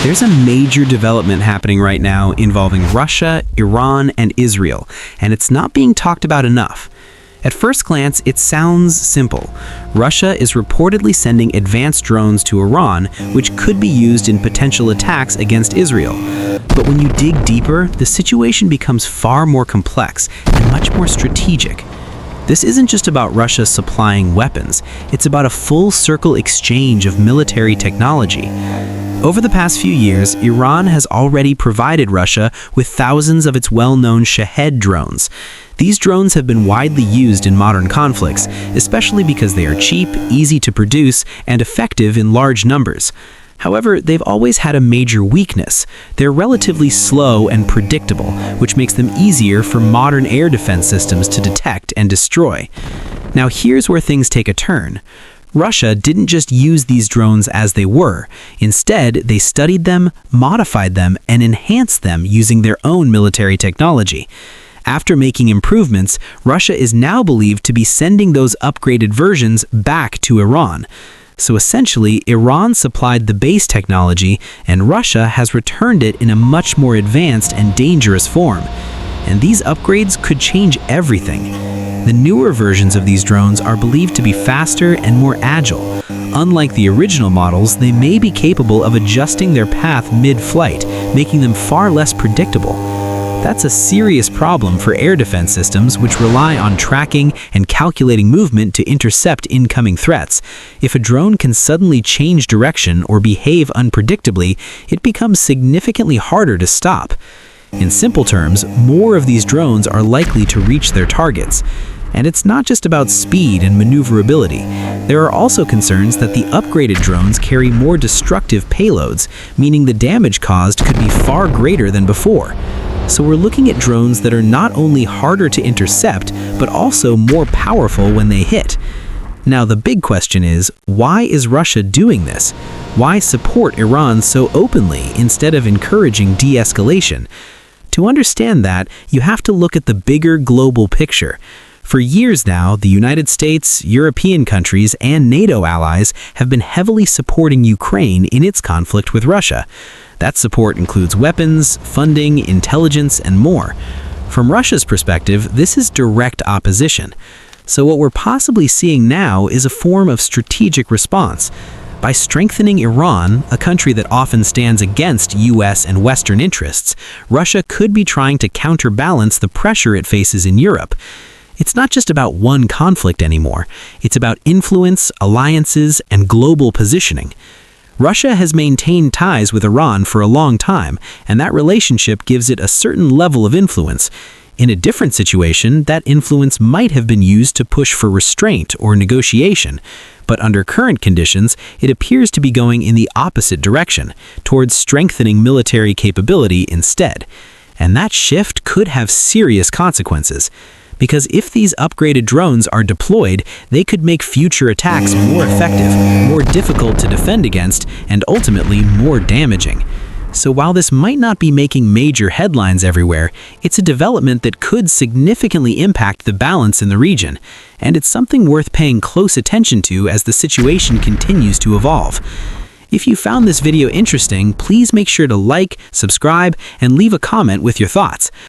There's a major development happening right now involving Russia, Iran, and Israel, and it's not being talked about enough. At first glance, it sounds simple. Russia is reportedly sending advanced drones to Iran, which could be used in potential attacks against Israel. But when you dig deeper, the situation becomes far more complex and much more strategic. This isn't just about Russia supplying weapons, it's about a full-circle exchange of military technology. Over the past few years, Iran has already provided Russia with thousands of its well-known Shahed drones. These drones have been widely used in modern conflicts, especially because they are cheap, easy to produce, and effective in large numbers. However, they've always had a major weakness. They're relatively slow and predictable, which makes them easier for modern air defense systems to detect and destroy. Now here's where things take a turn. Russia didn't just use these drones as they were. Instead, they studied them, modified them, and enhanced them using their own military technology. After making improvements, Russia is now believed to be sending those upgraded versions back to Iran. So essentially, Iran supplied the base technology, and Russia has returned it in a much more advanced and dangerous form. And these upgrades could change everything. The newer versions of these drones are believed to be faster and more agile. Unlike the original models, they may be capable of adjusting their path mid-flight, making them far less predictable. That's a serious problem for air defense systems, which rely on tracking and calculating movement to intercept incoming threats. If a drone can suddenly change direction or behave unpredictably, it becomes significantly harder to stop. In simple terms, more of these drones are likely to reach their targets. And it's not just about speed and maneuverability. There are also concerns that the upgraded drones carry more destructive payloads, meaning the damage caused could be far greater than before. So we're looking at drones that are not only harder to intercept, but also more powerful when they hit. Now the big question is, why is Russia doing this? Why support Iran so openly instead of encouraging de-escalation? To understand that, you have to look at the bigger global picture. For years now, the United States, European countries, and NATO allies have been heavily supporting Ukraine in its conflict with Russia. That support includes weapons, funding, intelligence, and more. From Russia's perspective, this is direct opposition. So what we're possibly seeing now is a form of strategic response. By strengthening Iran, a country that often stands against US and Western interests, Russia could be trying to counterbalance the pressure it faces in Europe. It's not just about one conflict anymore. It's about influence, alliances, and global positioning. Russia has maintained ties with Iran for a long time, and that relationship gives it a certain level of influence. In a different situation, that influence might have been used to push for restraint or negotiation. But under current conditions, it appears to be going in the opposite direction, towards strengthening military capability instead. And that shift could have serious consequences. Because if these upgraded drones are deployed, they could make future attacks more effective, more difficult to defend against, and ultimately more damaging. So while this might not be making major headlines everywhere, it's a development that could significantly impact the balance in the region. And it's something worth paying close attention to as the situation continues to evolve. If you found this video interesting, please make sure to like, subscribe, and leave a comment with your thoughts.